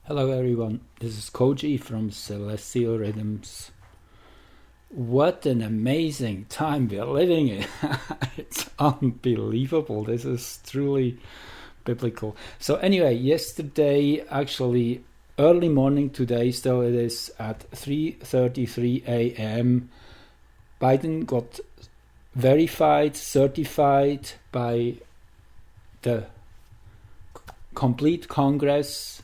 Hello everyone, this is Koji from Celestial Rhythms. What an amazing time we are living in. It's unbelievable. This is truly biblical. So anyway, yesterday, actually early morning today, still it is at 3:33 a.m. Biden got verified, certified by the complete Congress,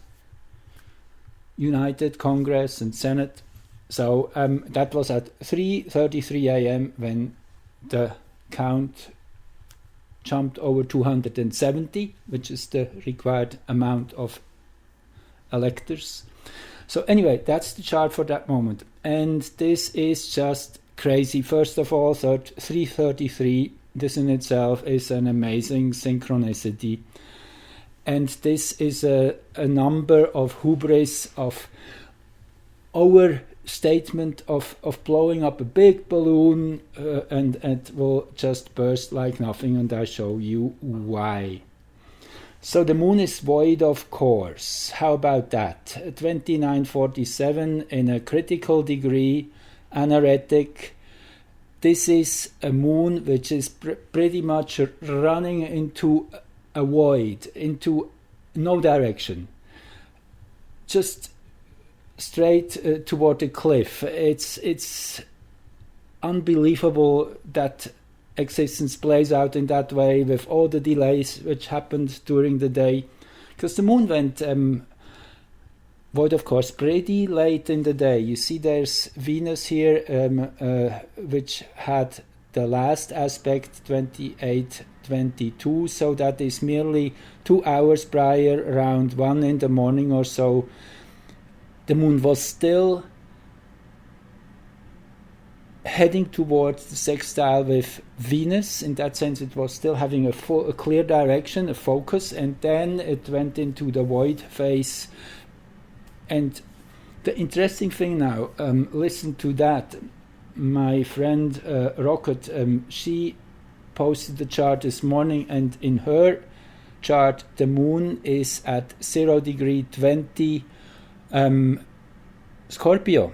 United Congress and Senate. So that was at 3:33 a.m. when the count jumped over 270, which is the required amount of electors. So anyway, that's the chart for that moment. And this is just crazy. First of all, 3:33, this in itself is an amazing synchronicity. And this is a number of hubris, of overstatement, of blowing up a big balloon, and it will just burst like nothing, and I show you why. So the moon is void of course. How about that? 2947 in a critical degree, anaretic. This is a moon which is pretty much running into a void, into no direction, just straight toward the cliff. It's unbelievable that existence plays out in that way, with all the delays which happened during the day, because the moon went void of course pretty late in the day. You see there's Venus here, which had the last aspect 28:22, so that is merely 2 hours prior, around 1 in the morning or so. The moon was still heading towards the sextile with Venus. In that sense, it was still having a clear direction, a focus, and then it went into the void phase. And the interesting thing now, listen to that. My friend Rocket, she posted the chart this morning, and in her chart the moon is at 0 degree 20 Scorpio.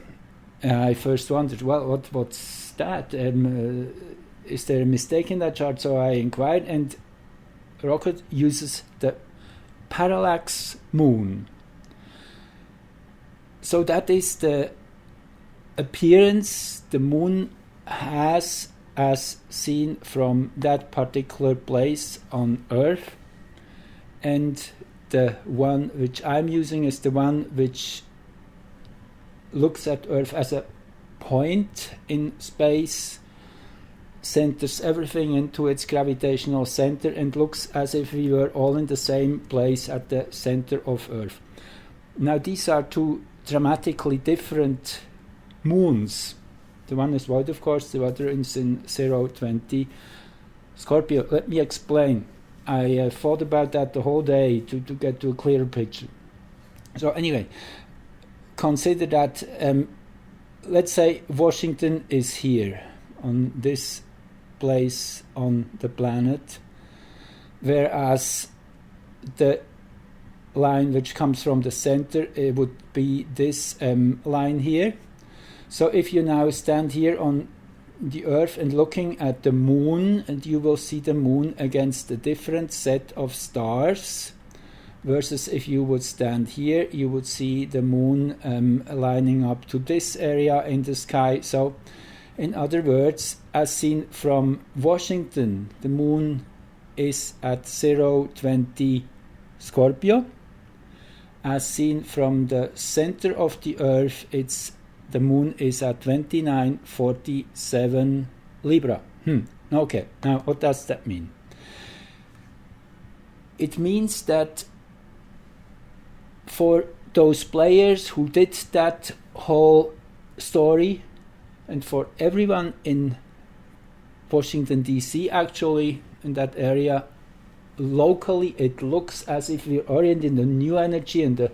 I first wondered, well, what's that? Is there a mistake in that chart? So I inquired, and Rocket uses the parallax moon. So that is the appearance the moon has as seen from that particular place on Earth, and the one which I'm using is the one which looks at Earth as a point in space, centers everything into its gravitational center, and looks as if we were all in the same place at the center of Earth. Now these are two dramatically different moons. The one is void of course, the other is in 0:20 Scorpio. Let me explain. I thought about that the whole day to get to a clearer picture. So anyway, consider that, let's say Washington is here on this place on the planet, whereas the line which comes from the center, it would be this line here. So if you now stand here on the Earth and looking at the moon, and you will see the moon against a different set of stars, versus if you would stand here, you would see the moon lining up to this area in the sky. So in other words, as seen from Washington, the moon is at 0:20 Scorpio. As seen from the center of the Earth, the moon is at 29:47 Libra. Okay, now what does that mean? It means that for those players who did that whole story, and for everyone in Washington DC, actually in that area, locally it looks as if we're oriented in the new energy and the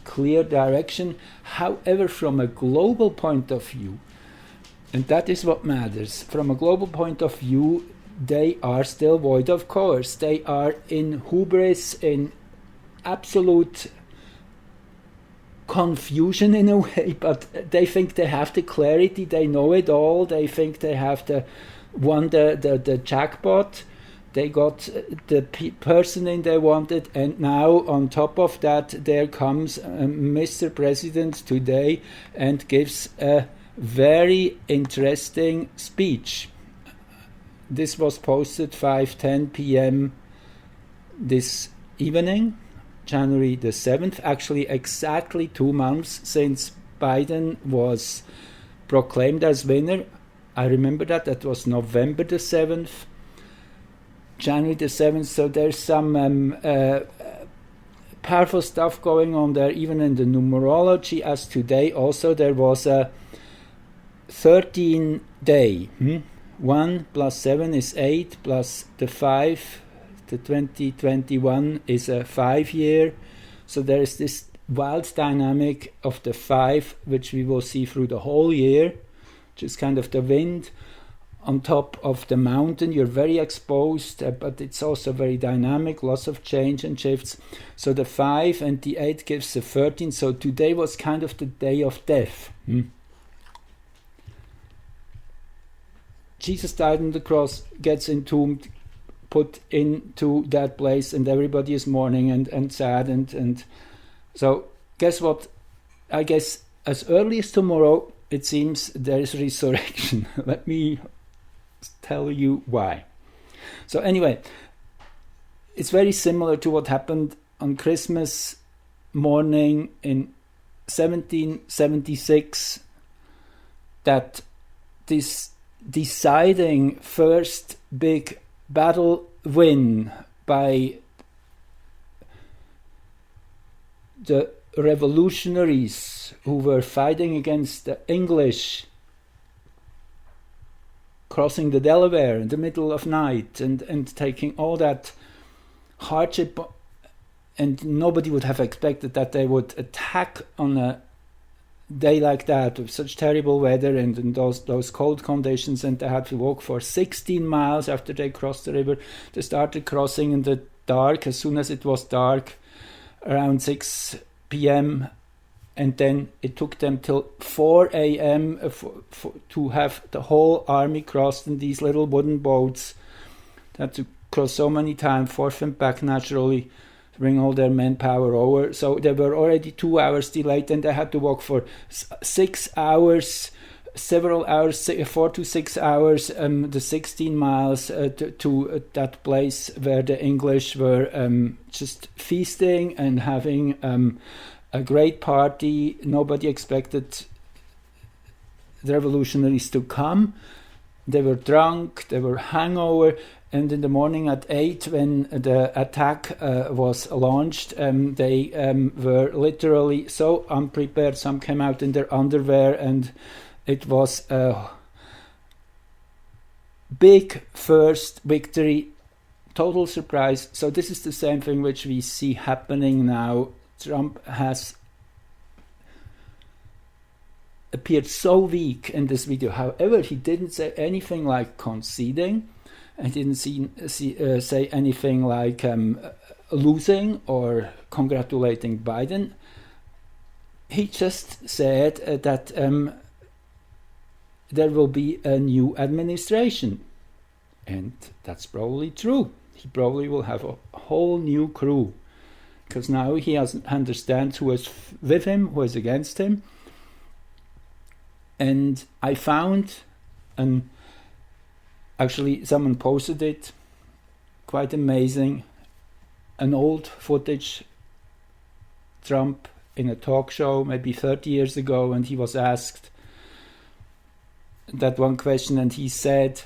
clear direction. However, from a global point of view, and that is what matters, from a global point of view, they are still void of course. They are in hubris, in absolute confusion in a way, but they think they have the clarity, they know it all, they think they have won the jackpot, they got the person in they wanted, and now on top of that there comes Mr. President today and gives a very interesting speech. This was posted 5:10 p.m. this evening, January the 7th, actually exactly 2 months since Biden was proclaimed as winner. I remember that was November the 7th, January the 7th, so there's some powerful stuff going on there, even in the numerology, as today also there was a 13 day. 1 plus 7 is 8, plus the 5, the 2021 is a 5 year. So there is this wild dynamic of the 5, which we will see through the whole year, which is kind of the wind on top of the mountain. You're very exposed, but it's also very dynamic, lots of change and shifts. So the 5 and the 8 gives the 13. So today was kind of the day of death. Jesus died on the cross, gets entombed, put into that place, and everybody is mourning and sad. And so guess what? I guess as early as tomorrow, it seems there is resurrection. Let me tell you why. So anyway, it's very similar to what happened on Christmas morning in 1776, that this deciding first big battle win by the revolutionaries who were fighting against the English, crossing the Delaware in the middle of night and taking all that hardship, and nobody would have expected that they would attack on a day like that with such terrible weather and those cold conditions, and they had to walk for 16 miles after they crossed the river. They started crossing in the dark as soon as it was dark, around 6 p.m., and then it took them till 4 a.m. To have the whole army crossed in these little wooden boats. They had to cross so many times, forth and back naturally, bring all their manpower over. So they were already 2 hours delayed, and they had to walk for 6 hours, several hours, 4 to 6 hours, the 16 miles to that place where the English were just feasting and having a great party. Nobody expected the revolutionaries to come. They were drunk, they were hangover, and in the morning at 8, when the attack was launched, they were literally so unprepared. Some came out in their underwear, and it was a big first victory, total surprise. So this is the same thing which we see happening now. Trump has appeared so weak in this video. However, he didn't say anything like conceding. I didn't say anything like losing or congratulating Biden. He just said that there will be a new administration. And that's probably true. He probably will have a whole new crew, because now he understands who is with him, who is against him. And I found actually, someone posted it, quite amazing, an old footage, Trump in a talk show maybe 30 years ago, and he was asked that one question, and he said,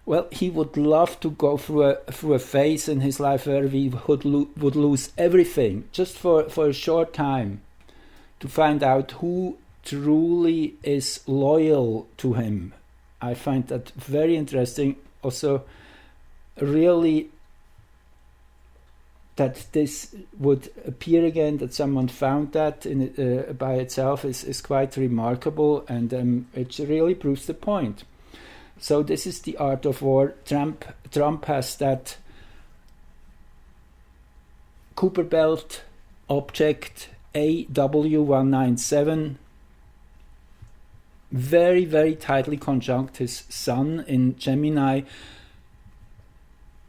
well, he would love to go through a phase in his life where he would lose everything, just for a short time, to find out who truly is loyal to him. I find that very interesting. Also, really, that this would appear again, that someone found that in by itself is quite remarkable, and it really proves the point. So this is the art of war. Trump has that Cooper belt object AW197 very, very tightly conjunct his Sun in Gemini.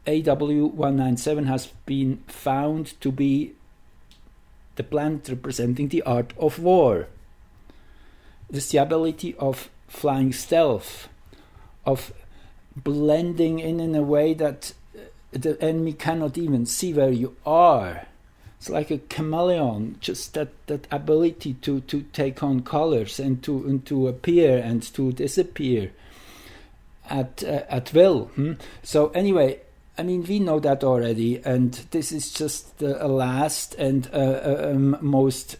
AW197 has been found to be the planet representing the art of war. It's the ability of flying stealth, of blending in a way that the enemy cannot even see where you are. It's like a chameleon, just that ability to take on colors and to appear and to disappear at will. So anyway, I mean, we know that already, and this is just the last and most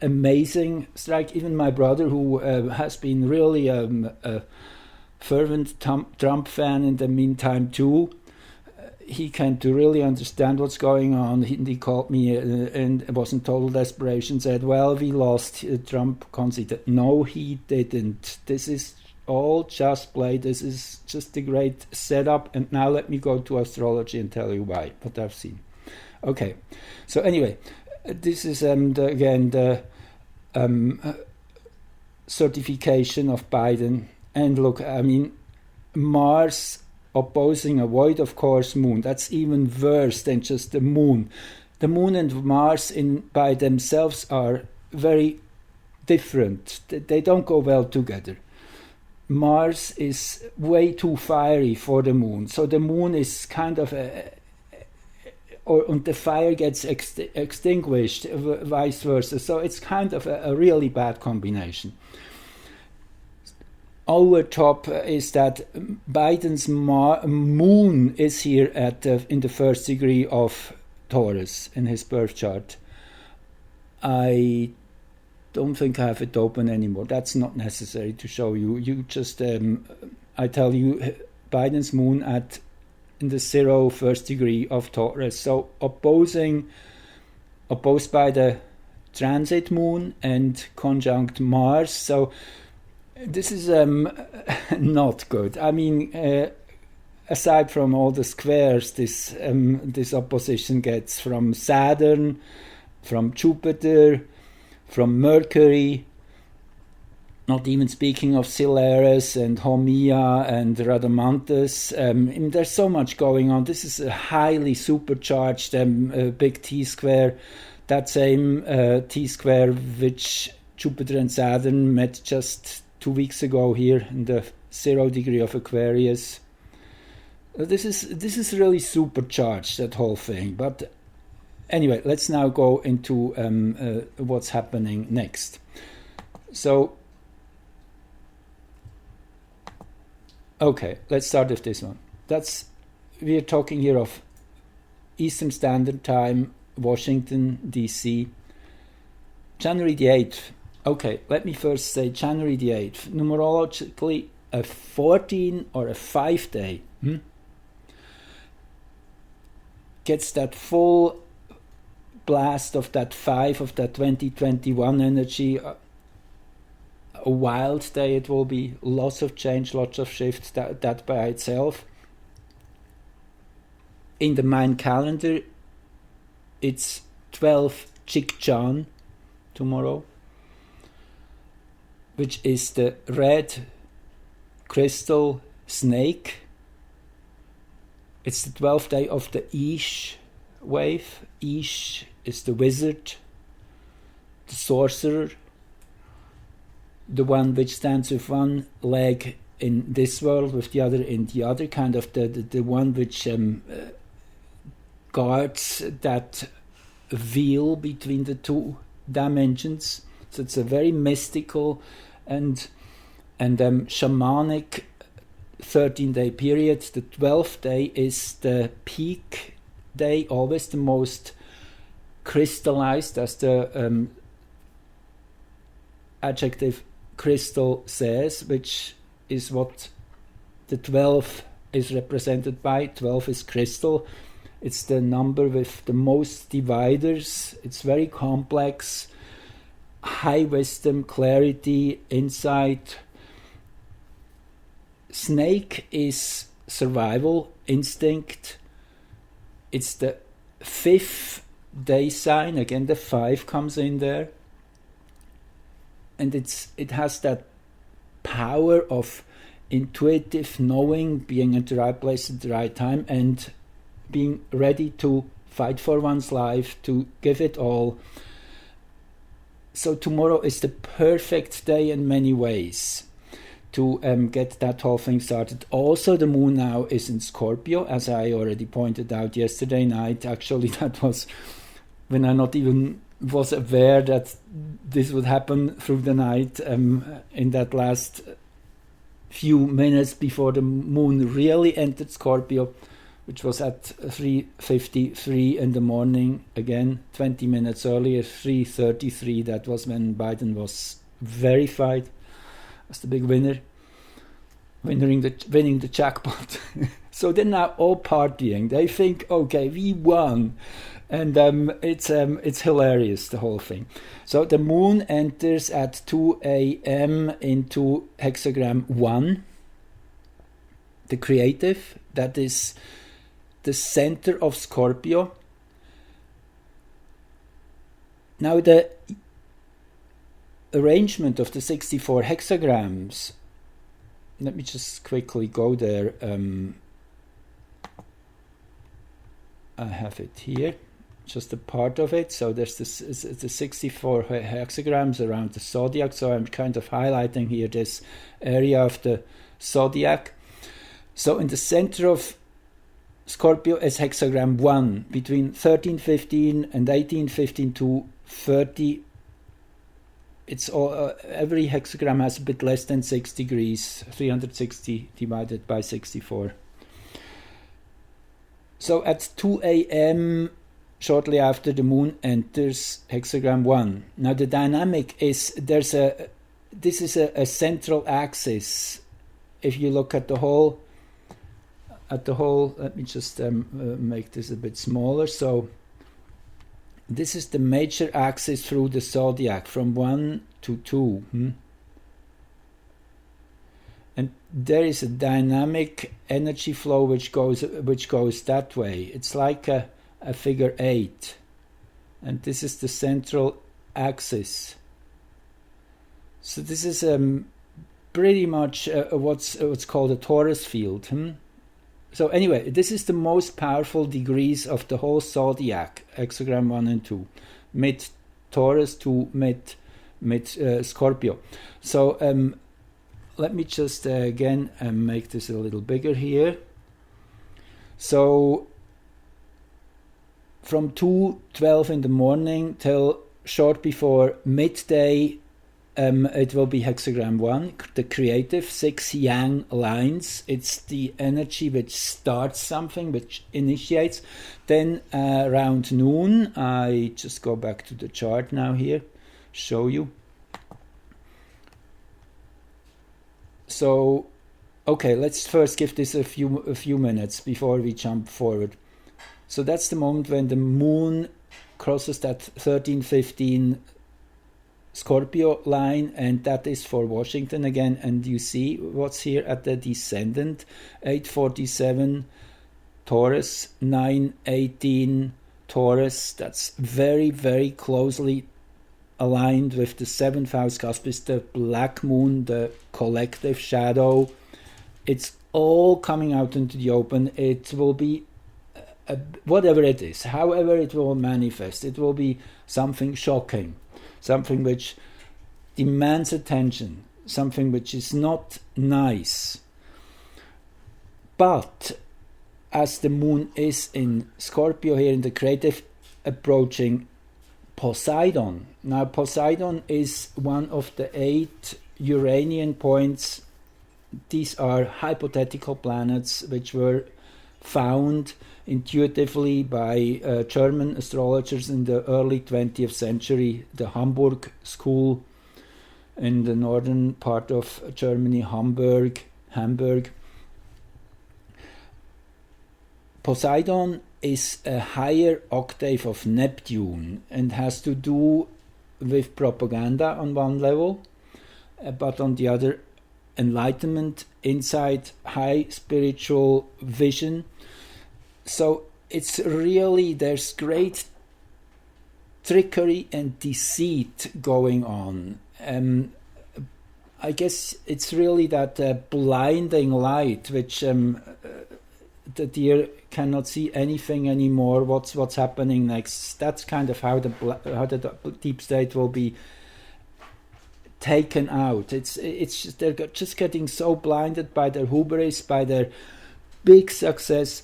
amazing strike. Even my brother, who has been really a fervent Trump fan in the meantime too, he came to really understand what's going on. He called me and was in total desperation, said, well, we lost, Trump conceded. No, he didn't. This is all just play. This is just a great setup. And now let me go to astrology and tell you why, what I've seen. Okay, so anyway, this is again the certification of Biden. And look, I mean, Mars opposing a void, of course, moon. That's even worse than just the moon. The moon and Mars by themselves are very different. They don't go well together. Mars is way too fiery for the moon. So the moon is kind of and the fire gets extinguished, vice versa. So it's kind of a really bad combination. Our top is that Biden's moon is here in the first degree of Taurus in his birth chart. I don't think I have it open anymore. That's not necessary to show you. You just, I tell you, Biden's moon in the 0 first degree of Taurus. So opposed by the transit moon and conjunct Mars. So this is not good. I mean, aside from all the squares this opposition gets from Saturn, from Jupiter, from Mercury, not even speaking of Ceres and Haumea and Radamantes. There's so much going on. This is a highly supercharged big T-square, that same T-square which Jupiter and Saturn met just 2 weeks ago here in the 0 degree of Aquarius. This is really supercharged, that whole thing. But anyway, let's now go into what's happening next. So, okay, let's start with this one. We're talking here of Eastern Standard Time, Washington, D.C., January the 8th. Okay, let me first say January the 8th. Numerologically, a 14 or a 5 day gets that full blast of that 5 of that 2021 energy. A wild day it will be. Lots of change, lots of shifts, that by itself. In the Mayan calendar, it's 12 Chikchan tomorrow, which is the red crystal snake. It's the 12th day of the Ish wave. Ish is the wizard, the sorcerer, the one which stands with one leg in this world, with the other in the other, kind of the one which guards that veil between the two dimensions. So it's a very mystical and shamanic 13-day period. The 12th day is the peak day, always the most crystallized, as the adjective crystal says, which is what the 12 is represented by. 12 is crystal. It's the number with the most dividers. It's very complex. High wisdom, clarity, insight. Snake is survival instinct. It's the 5th day sign. Again, the 5 comes in there, and it has that power of intuitive knowing, being at the right place at the right time, and being ready to fight for one's life, to give it all. So tomorrow is the perfect day in many ways to get that whole thing started. Also, the moon now is in Scorpio, as I already pointed out yesterday night. Actually, that was when I not even was aware that this would happen through the night, in that last few minutes before the moon really entered Scorpio, which was at 3:53 in the morning. Again, 20 minutes earlier, 3:33. That was when Biden was verified as the big winner, winning the jackpot. So they're now all partying. They think, okay, we won, and it's hilarious, the whole thing. So the moon enters at 2 a.m. into hexagram 1, the creative. That is the center of Scorpio. Now the arrangement of the 64 hexagrams, let me just quickly go there. I have it here, just a part of it. So there's the 64 hexagrams around the zodiac. So I'm kind of highlighting here this area of the zodiac. So in the center of Scorpio is hexagram 1, between 1315 and 1815 to 30. It's all, every hexagram has a bit less than 6 degrees, 360 divided by 64. So at 2 a.m., shortly after the moon enters hexagram 1. Now the dynamic is, this is a central axis. If you look at the whole, let me just make this a bit smaller. So this is the major axis through the zodiac from 1 to 2. And there is a dynamic energy flow which goes that way. It's like a figure 8, and this is the central axis. So this is pretty much what's called a torus field. So anyway, this is the most powerful degrees of the whole zodiac, hexagram 1 and 2, mid Taurus to mid Scorpio. So let me just again make this a little bigger here. So from 2:12 in the morning till short before midday, it will be hexagram 1, the creative, 6 yang lines. It's the energy which starts something, which initiates. Then around noon, I just go back to the chart now here, show you. So, okay, let's first give this a few minutes before we jump forward. So that's the moment when the moon crosses that 1315 Scorpio line, and that is for Washington again. And you see what's here at the descendant, 847 Taurus, 918 Taurus. That's very, very closely aligned with the 7th house cuspis, the black moon, the collective shadow. It's all coming out into the open. It will be whatever it is, however it will manifest. It will be something shocking, something which demands attention, something which is not nice. But as the moon is in Scorpio here in the creative, approaching Poseidon. Now Poseidon is one of the 8 Uranian points. These are hypothetical planets which were found intuitively by German astrologers in the early 20th century, the Hamburg school in the northern part of Germany, Hamburg. Poseidon is a higher octave of Neptune and has to do with propaganda on one level, but on the other, enlightenment, insight, high spiritual vision. So it's really, there's great trickery and deceit going on. I guess it's really that blinding light which the deer cannot see anything anymore. What's happening next? That's kind of how the deep state will be taken out. It's just, they're just getting so blinded by their hubris, by their big success,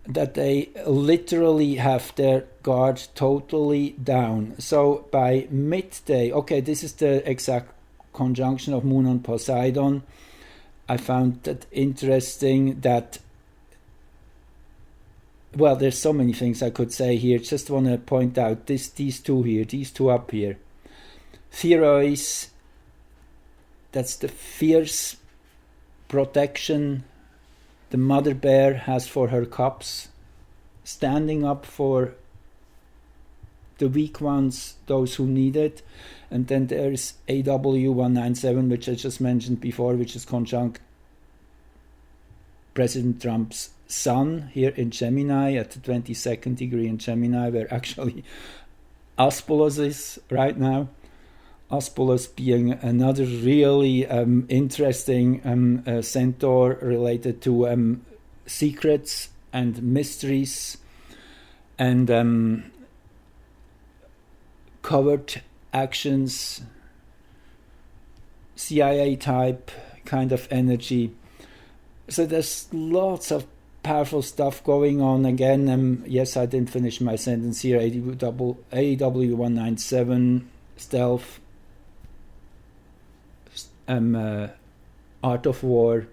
that they literally have their guard totally down. So by midday, okay, this is the exact conjunction of Moon on Poseidon. I found that interesting that, well, there's so many things I could say here. Just want to point out these two up here. Therois, that's the fierce protection the mother bear has for her cubs, standing up for the weak ones, those who need it. And then there's AW197, which I just mentioned before, which is conjunct President Trump's sun here in Gemini at the 22nd degree in Gemini, where actually Aspolus is right now. Aspolus being another really interesting centaur related to secrets and mysteries and covert actions, CIA type kind of energy. So there's lots of powerful stuff going on. Again, yes, I didn't finish my sentence here. AW197 stealth, art of war,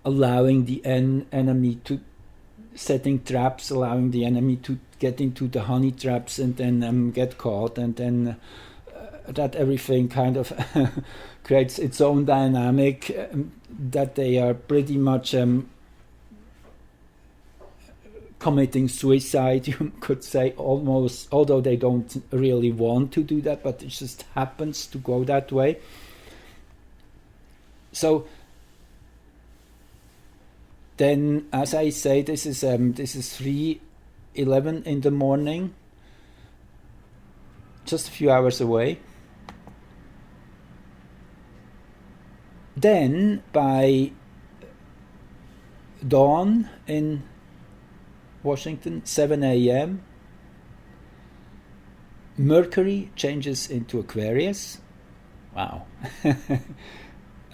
allowing the enemy to setting traps, allowing the enemy to get into the honey traps and then get caught, and then that everything kind of creates its own dynamic, that they are pretty much committing suicide, you could say, almost, although they don't really want to do that, but it just happens to go that way. So then, as I say, this is 3:11 in the morning, just a few hours away. Then by dawn in Washington, 7 a.m., Mercury changes into Aquarius. Wow.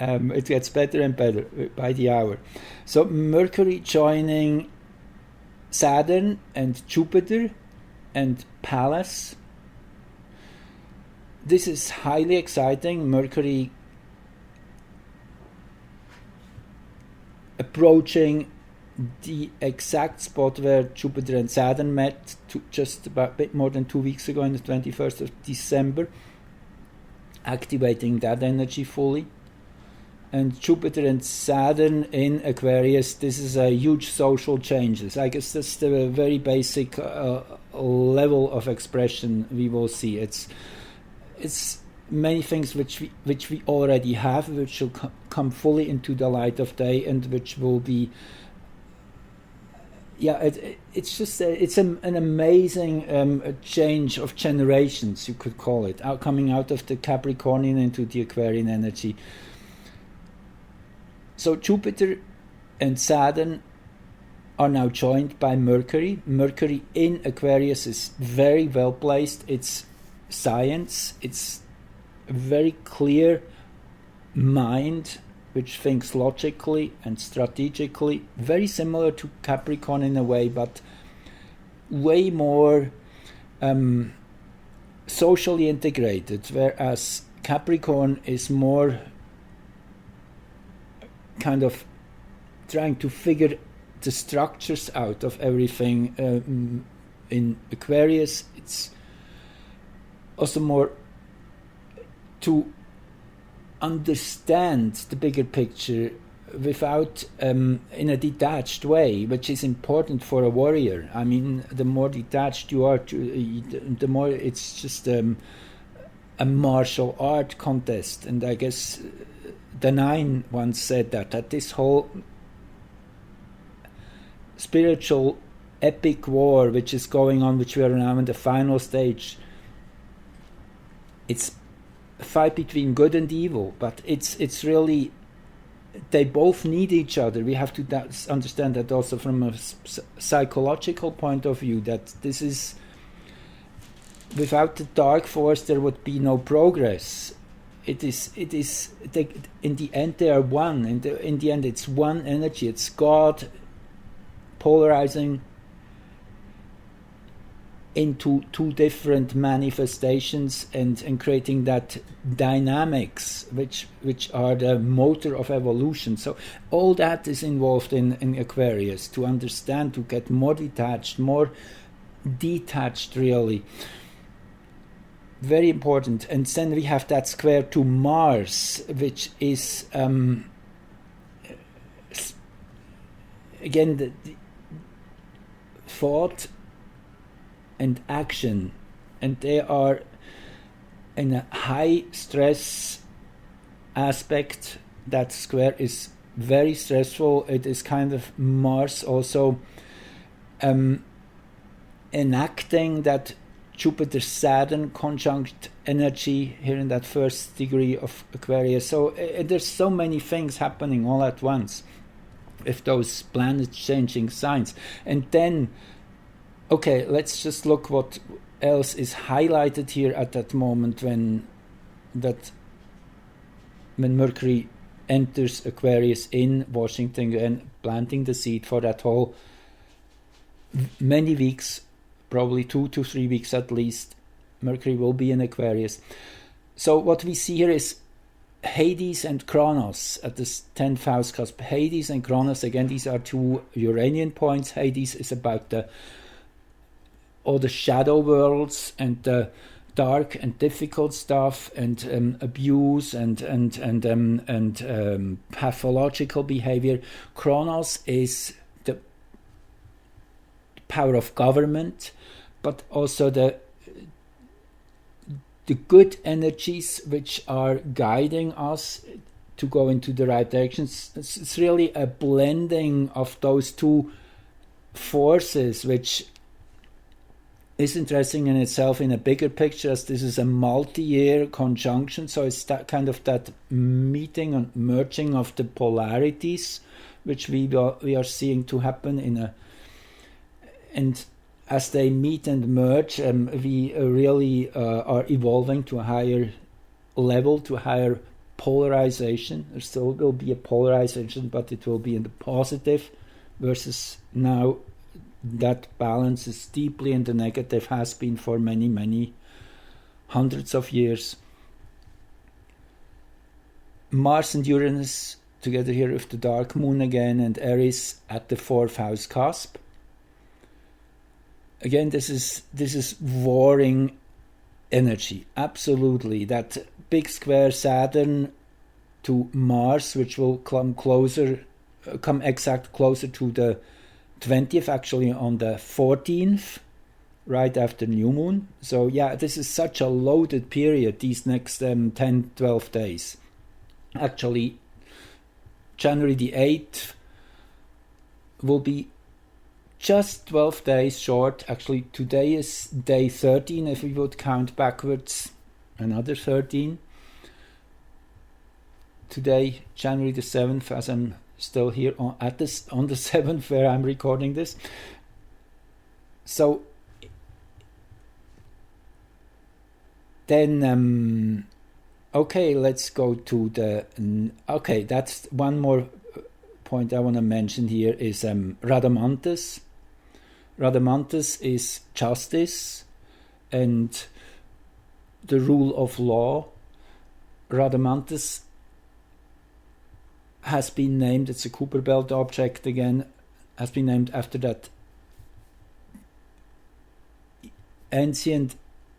It gets better and better by the hour. So Mercury joining Saturn and Jupiter and Pallas. This is highly exciting. Mercury approaching the exact spot where Jupiter and Saturn met just about a bit more than 2 weeks ago, on the 21st of December, activating that energy fully. And Jupiter and Saturn in Aquarius, this is a huge social changes. I guess that's the very basic level of expression we will see. It's many things which we already have, which will come fully into the light of day, and which will be, it's just it's an amazing change of generations, you could call it, coming out of the Capricornian into the Aquarian energy. So Jupiter and Saturn are now joined by Mercury. Mercury in Aquarius is very well placed. It's science. It's a very clear mind which thinks logically and strategically, very similar to Capricorn in a way, but way more socially integrated, whereas Capricorn is more kind of trying to figure the structures out of everything. In Aquarius, it's also more to understand the bigger picture without in a detached way, which is important for a warrior. I mean, the more detached you are, the more it's just a martial art contest. And I guess the Nine once said that this whole spiritual epic war which is going on, which we are now in the final stage. It's a fight between good and evil, but it's really, they both need each other. We have to understand that also from a psychological point of view, that this is, without the dark force there would be no progress. It is they, in the end they are one. In the end it's one energy. It's God polarizing into two different manifestations and creating that dynamics which are the motor of evolution. So all that is involved in Aquarius, to understand, to get more detached really. Very important. And then we have that square to Mars, which is again the thought and action, and they are in a high stress aspect. That square is very stressful. It is kind of Mars also enacting that Jupiter-Saturn conjunct energy here in that first degree of Aquarius. So there's so many things happening all at once with those planets changing signs. And then, okay, let's just look what else is highlighted here at that moment when Mercury enters Aquarius in Washington and planting the seed for that whole many weeks, probably 2 to 3 weeks at least. Mercury will be in Aquarius. So what we see here is Hades and Kronos at this 10th house cusp. Hades and Kronos, again, these are two Uranian points. Hades is about all the shadow worlds and the dark and difficult stuff and abuse and pathological behavior. Kronos is the power of government, but also the good energies which are guiding us to go into the right directions. It's really a blending of those two forces, which is interesting in itself in a bigger picture, as this is a multi-year conjunction. So it's that kind of that meeting and merging of the polarities, which we are seeing to happen and as they meet and merge, we really are evolving to a higher level, to a higher polarization. There still will be a polarization, but it will be in the positive, versus now that balance is deeply in the negative, has been for many, many hundreds of years. Mars and Uranus together here with the dark moon again, and Aries at the 4th house cusp. Again, this is warring energy, absolutely. That big square Saturn to Mars, which will come exact closer to the 20th, actually on the 14th, right after new moon. So yeah, this is such a loaded period, these next 10-12 days. Actually, January the 8th will be just 12 days short. Actually, today is day 13, if we would count backwards, another 13. Today, January the 7th, as I'm still here on the 7th where I'm recording this. So then, okay, let's go to okay, that's one more point I want to mention here is Radamantes. Radamantes is justice and the rule of law. Radamantes has been named, it's a Kuiper belt object again, has been named after that ancient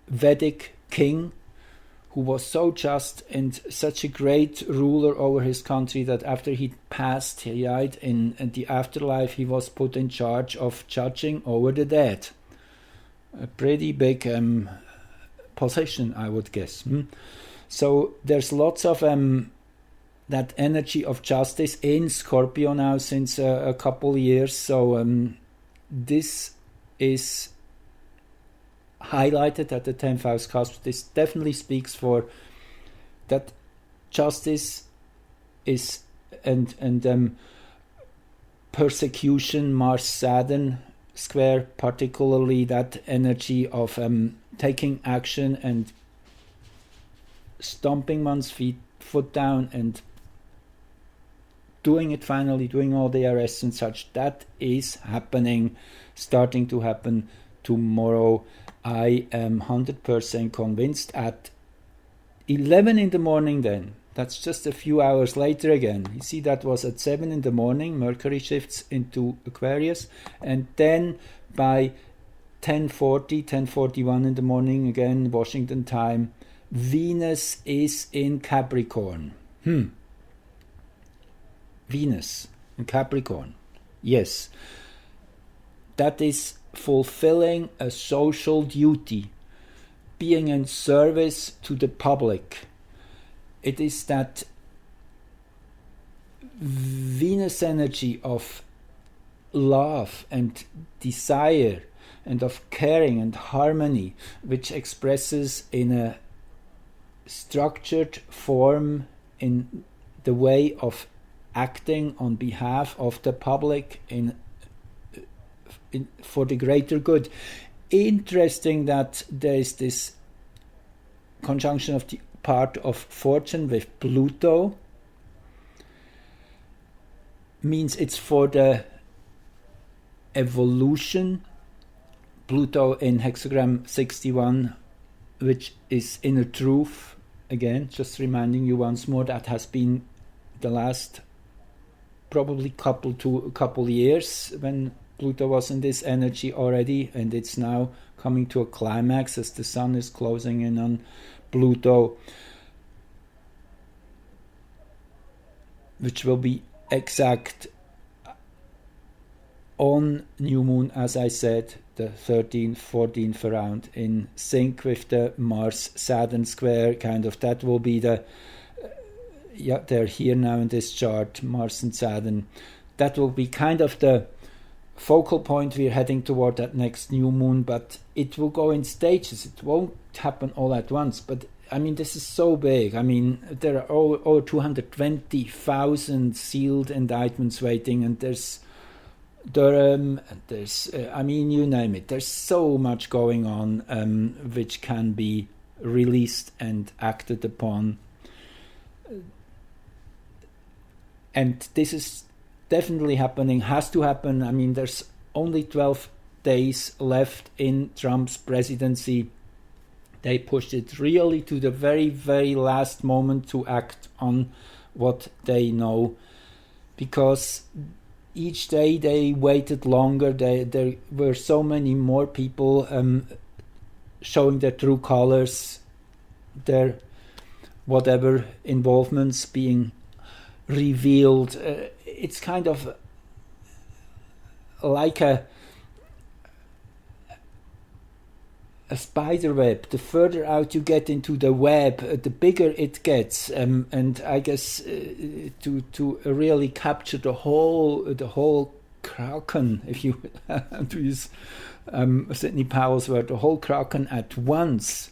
Vedic king who was so just and such a great ruler over his country that after he passed, he died in the afterlife, he was put in charge of judging over the dead. A pretty big position, I would guess. So there's lots of that energy of justice in Scorpio now since a couple of years. So this is highlighted at the 10th house cusp. This definitely speaks for that justice is and persecution, Mars Saturn square, particularly that energy of taking action and stomping one's foot down and doing it finally, doing all the arrests and such. That is happening, starting to happen tomorrow. I am 100% convinced at 11 in the morning then. That's just a few hours later again. You see, that was at 7 in the morning. Mercury shifts into Aquarius. And then by 10:40, 10:41 in the morning, again, Washington time, Venus is in Capricorn. Venus in Capricorn. Yes. That is fulfilling a social duty, being in service to the public. It is that Venus energy of love and desire and of caring and harmony, which expresses in a structured form in the way of acting on behalf of the public for the greater good. Interesting that there is this conjunction of the part of fortune with Pluto. Means it's for the evolution. Pluto in hexagram 61, which is inner truth. Again, just reminding you once more, that has been the last probably couple years when Pluto was in this energy already, and it's now coming to a climax as the sun is closing in on Pluto, which will be exact on new moon, as I said, the 13th, 14th around, in sync with the Mars Saturn square. Kind of that will be the they're here now in this chart, Mars and Saturn. That will be kind of the focal point we're heading toward that next new moon, but it will go in stages. It won't happen all at once, but I mean, this is so big. I mean, there are over 220,000 sealed indictments waiting, and there's Durham, there's I mean, you name it. There's so much going on which can be released and acted upon, and this is definitely happening, has to happen. I mean, there's only 12 days left in Trump's presidency. They pushed it really to the very, very last moment to act on what they know, because each day they waited longer. There were so many more people showing their true colors, their whatever involvements being revealed. It's kind of like a spider web. The further out you get into the web, the bigger it gets, and I guess to really capture the whole kraken, if you to use Sidney Powell's word, the whole kraken at once,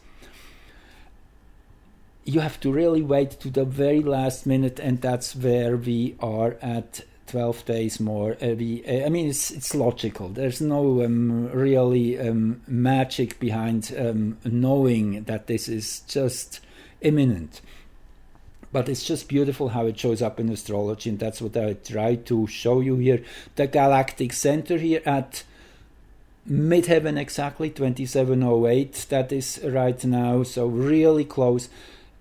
you have to really wait to the very last minute, and that's where we are at 12 days more. I mean, it's logical. There's no really magic behind knowing that this is just imminent. But it's just beautiful how it shows up in astrology, and that's what I try to show you here. The galactic center here at midheaven, exactly 2708, that is right now, so really close,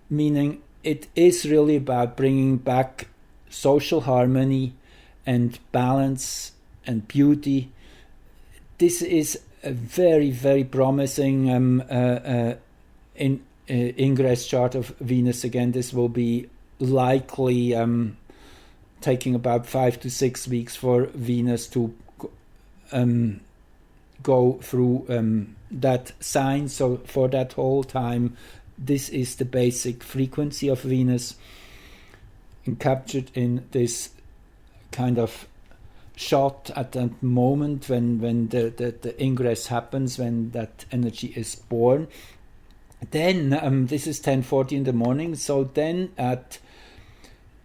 meaning it is really about bringing back social harmony and balance and beauty. This is a very, very promising ingress chart of Venus. Again, this will be likely taking about 5 to 6 weeks for Venus to go through that sign. So for that whole time, this is the basic frequency of Venus, and captured in this kind of shot at that moment when the ingress happens, when that energy is born. Then this is 10:40 in the morning, so then at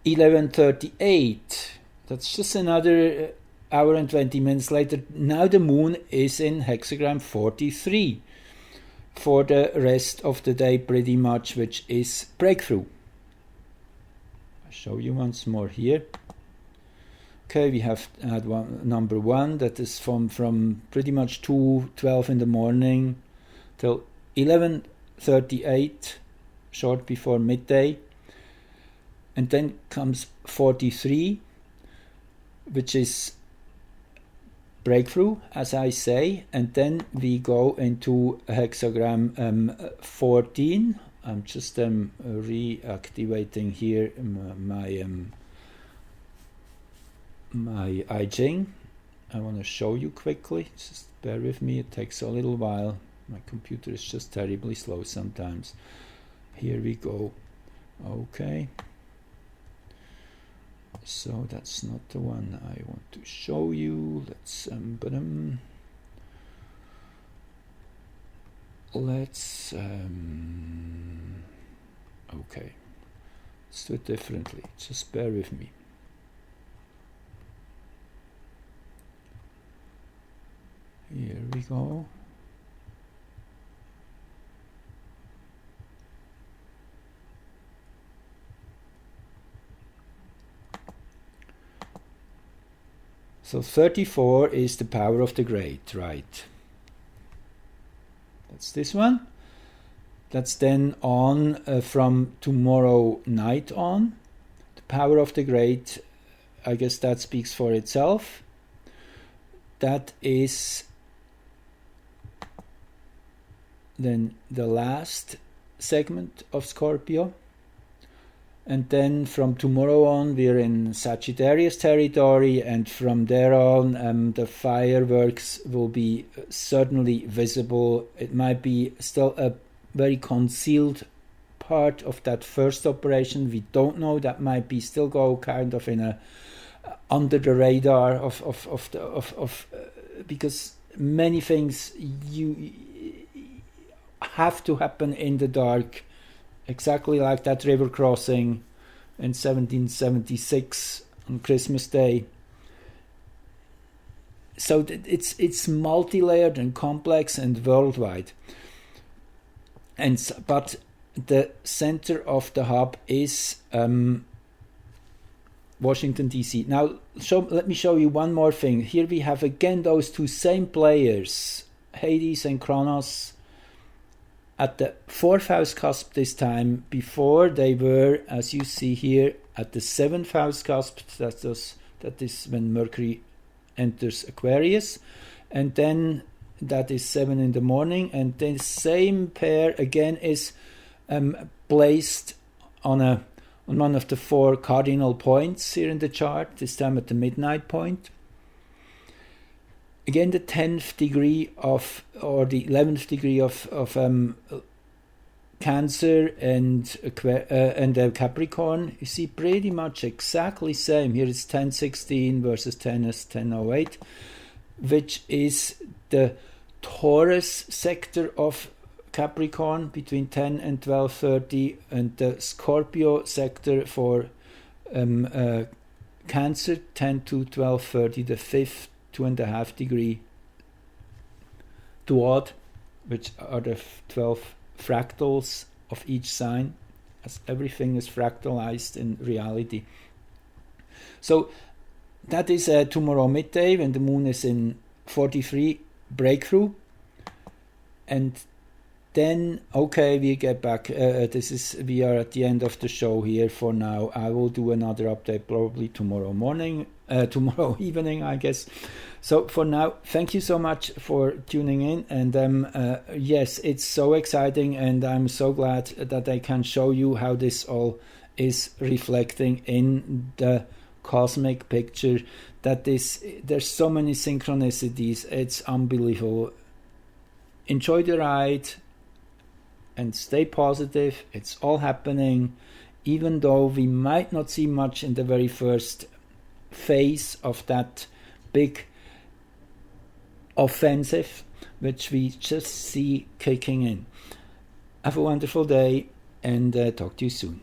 11:38, that's just another hour and 20 minutes later, now the moon is in hexagram 43 for the rest of the day pretty much, which is breakthrough. I'll show you once more here. Okay, we have had number 1, that is from pretty much 2:12 in the morning till 11:38, short before midday. And then comes 43, which is breakthrough, as I say, and then we go into hexagram 14. I'm just reactivating here my I Ching. I want to show you quickly, just bear with me, it takes a little while, my computer is just terribly slow sometimes. Here we go. Okay, so that's not the one I want to show you. Let's okay, let's do it differently, just bear with me. Here we go. So 34 is the power of the great, right? That's this one. That's then on from tomorrow night on. The power of the great, I guess that speaks for itself. That is then the last segment of Scorpio. And then from tomorrow on, we're in Sagittarius territory, and from there on, the fireworks will be certainly visible. It might be still a very concealed part of that first operation. We don't know. That might be still go kind of in a under the radar of because many things you have to happen in the dark. Exactly like that river crossing in 1776 on Christmas Day. So it's multi-layered and complex and worldwide. But the center of the hub is Washington DC. Now let me show you one more thing. Here we have again those two same players, Hades and Kronos, at the 4th house cusp this time. Before they were, as you see here, at the 7th house cusp. That is when Mercury enters Aquarius, and then that is 7 in the morning, and the same pair again is placed on one of the 4 cardinal points here in the chart, this time at the midnight point. Again, the 10th degree or the 11th degree of Cancer and Capricorn. You see pretty much exactly same. Here it's 10:16 versus 10:08, which is the Taurus sector of Capricorn between 10 and 12:30, and the Scorpio sector for Cancer 10 to 12:30, the 5th 2.5 degree duad, which are the 12 fractals of each sign, as everything is fractalized in reality. So that is tomorrow midday when the moon is in 43, breakthrough. And then, okay, we get back. We are at the end of the show here for now. I will do another update probably tomorrow tomorrow evening, I guess. So for now, thank you so much for tuning in. And yes, it's so exciting, and I'm so glad that I can show you how this all is reflecting in the cosmic picture. There's so many synchronicities. It's unbelievable. Enjoy the ride and stay positive. It's all happening, even though we might not see much in the very first phase of that big offensive which we just see kicking in. Have a wonderful day, and talk to you soon.